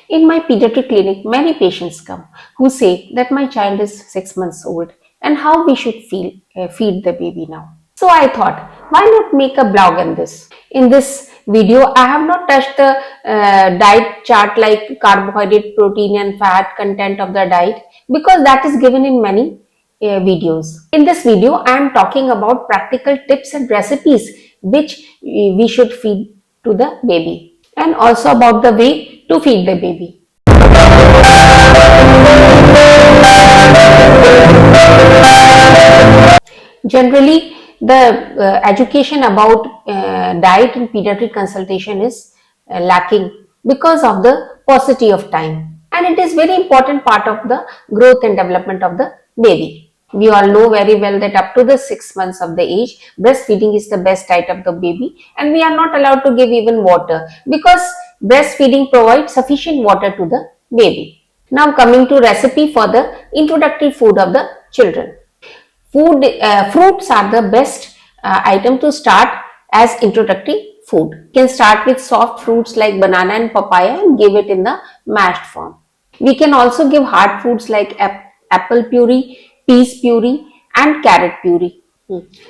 In my pediatric clinic, many patients come who say that my child is 6 months old and how we should feed the baby now. So I thought, why not make a blog on this? In this video, I have not touched the diet chart like carbohydrate, protein and fat content of the diet because that is given in many videos. In this video, I am talking about practical tips and recipes which we should feed to the baby and also about the way to feed the baby. Generally, the education about diet in pediatric consultation is lacking because of the paucity of time, and it is very important part of the growth and development of the baby. We all know very well that up to the 6 months of the age, breastfeeding is the best diet of the baby, and we are not allowed to give even water because breastfeeding provides sufficient water to the baby. Now coming to recipe for the introductory food of the children. Fruits are the best item to start as introductory food. You can start with soft fruits like banana and papaya and give it in the mashed form. We can also give hard foods like apple puree, peas puree and carrot puree.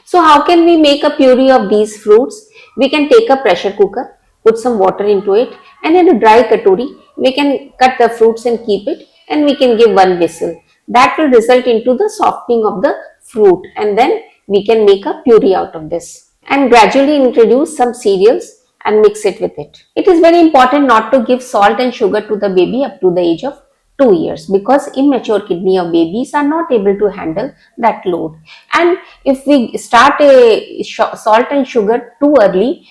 So how can we make a puree of these fruits? We can take a pressure cooker, put some water into it, and in a dry katori, we can cut the fruits and keep it, and we can give one whistle. That will result into the softening of the fruit, and then we can make a puree out of this and gradually introduce some cereals and mix it with it. It is very important not to give salt and sugar to the baby up to the age of 2 years because immature kidney of babies are not able to handle that load, and if we start a salt and sugar too early,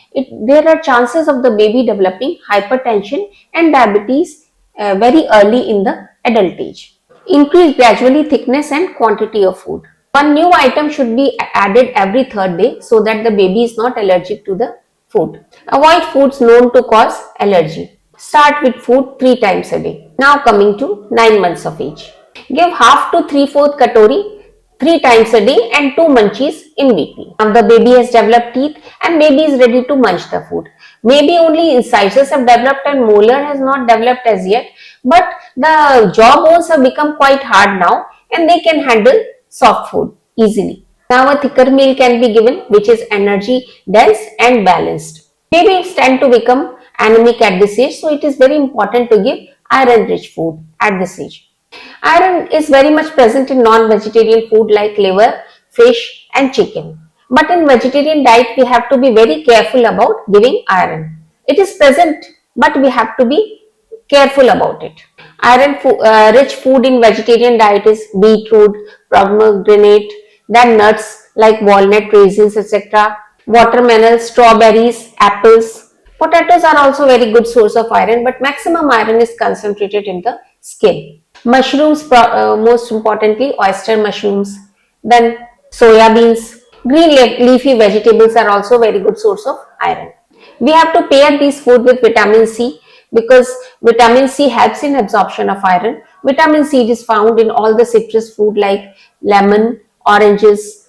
there are chances of the baby developing hypertension and diabetes very early in the adult age. Increase gradually thickness and quantity of food. One new item should be added every third day so that the baby is not allergic to the food. Avoid foods known to cause allergy. Start with food 3 times a day. Now coming to 9 months of age. Give half to 3/4 katori 3 times a day and 2 munchies in between. Now the baby has developed teeth and baby is ready to munch the food. Maybe only incisors have developed and molar has not developed as yet, but the jaw bones have become quite hard now and they can handle soft food easily. Now a thicker meal can be given which is energy dense and balanced. Babies tend to become anemic at this age, so it is very important to give iron rich food at this age. Iron is very much present in non-vegetarian food like liver, fish and chicken. But in vegetarian diet we have to be very careful about giving iron. It is present but we have to be careful about it. Iron rich food in vegetarian diet is beetroot, pomegranate, then nuts like walnut, raisins, etc. Watermelon, strawberries, apples. Potatoes are also very good source of iron, but maximum iron is concentrated in the skin. Mushrooms, most importantly, oyster mushrooms, then soya beans. Green leafy vegetables are also very good source of iron. We have to pair these food with vitamin C because vitamin C helps in absorption of iron. Vitamin C is found in all the citrus fruit like lemon, oranges,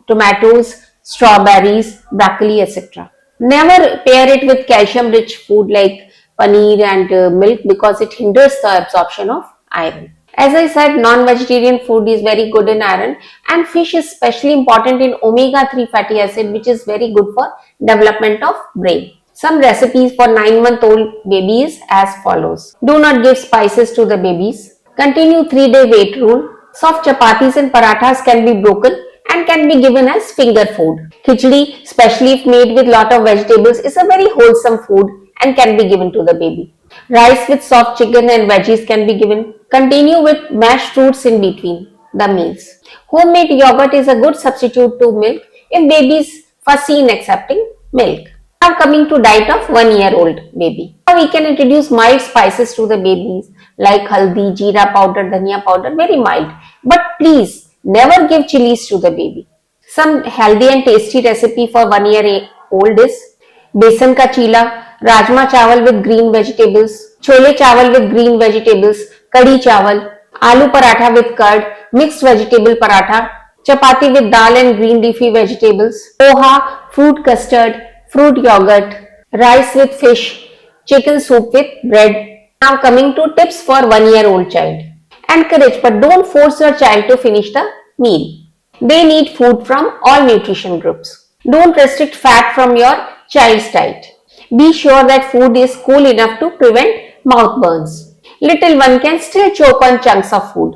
tomatoes, strawberries, broccoli, etc. Never pair it with calcium rich food like paneer and milk because it hinders the absorption of iron. As I said, non-vegetarian food is very good in iron, and fish is especially important in omega-3 fatty acid which is very good for development of brain. Some recipes for 9-month-old babies as follows. Do not give spices to the babies. Continue 3-day weight rule. Soft chapatis and parathas can be broken and can be given as finger food. Khichdi, especially if made with lot of vegetables, is a very wholesome food and can be given to the baby. Rice with soft chicken and veggies can be given. Continue with mashed fruits in between the meals. Homemade yogurt is a good substitute to milk if baby is fussy in accepting milk. Now coming to diet of 1-year-old baby. Now we can introduce mild spices to the babies like haldi, jeera powder, dhania powder, very mild. But please never give chilies to the baby. Some healthy and tasty recipe for 1-year-old is besan ka chila, rajma chawal with green vegetables, chole chawal with green vegetables, kadi chawal, aloo paratha with curd, mixed vegetable paratha, chapati with dal and green leafy vegetables, poha, fruit custard, fruit yogurt, rice with fish, chicken soup with bread. Now coming to tips for 1-year-old child. Encourage but don't force your child to finish the meal. They need food from all nutrition groups. Don't restrict fat from your child's diet. Be sure that food is cool enough to prevent mouth burns. Little one can still choke on chunks of food.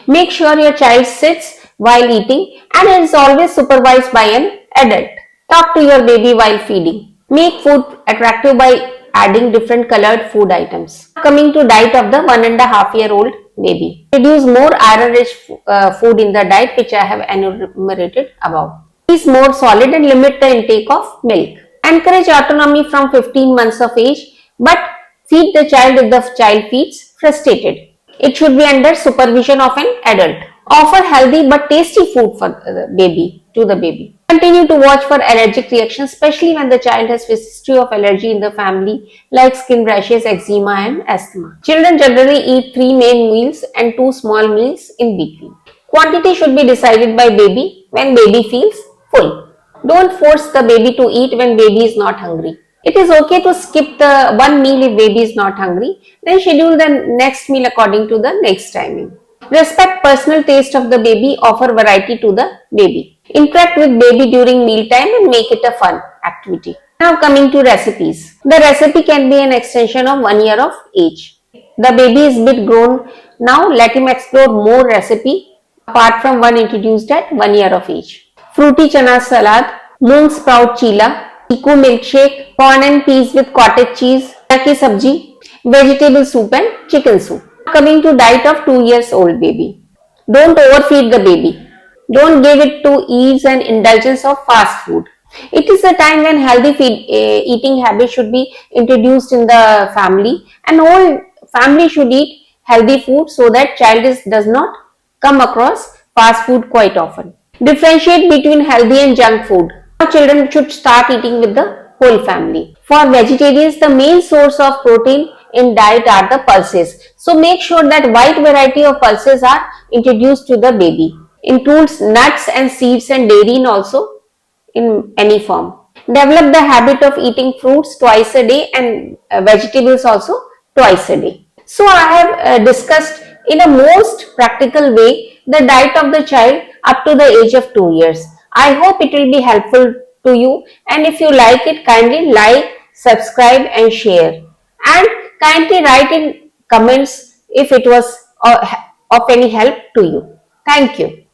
Make sure your child sits while eating and is always supervised by an adult. Talk to your baby while feeding. Make food attractive by adding different colored food items. Coming to diet of the 1.5-year-old baby. Introduce more iron-rich food in the diet which I have enumerated above. Is more solid and limit the intake of milk. Encourage autonomy from 15 months of age, but feed the child if the child feels frustrated. It should be under supervision of an adult. Offer healthy but tasty food for the baby to the baby. Continue to watch for allergic reactions, especially when the child has history of allergy in the family like skin rashes, eczema and asthma. Children generally eat 3 main meals and 2 small meals in between. Quantity should be decided by baby when baby feels full. Don't force the baby to eat when baby is not hungry. It is okay to skip the one meal if baby is not hungry, then schedule the next meal according to the next timing. Respect personal taste of the baby, offer variety to the baby. Interact with baby during mealtime and make it a fun activity. Now coming to recipes. The recipe can be an extension of 1 year of age. The baby is bit grown now, let him explore more recipe apart from one introduced at 1 year of age. Fruity chana salad, moong sprout chila, chiku milkshake, corn and peas with cottage cheese, ki sabji, vegetable soup and chicken soup. Coming to diet of 2 years old baby. Don't overfeed the baby. Don't give it to ease and indulgence of fast food. It is a time when healthy eating habits should be introduced in the family, and whole family should eat healthy food so that child does not come across fast food quite often. Differentiate between healthy and junk food. Children should start eating with the whole family. For vegetarians, the main source of protein in diet are the pulses. So make sure that wide variety of pulses are introduced to the baby. Includes nuts and seeds and dairy also in any form. Develop the habit of eating fruits twice a day and vegetables also twice a day. So I have discussed in a most practical way the diet of the child up to the age of 2 years. I hope it will be helpful to you, and if you like it, kindly like, subscribe and share, and kindly write in comments if it was of any help to you. Thank you.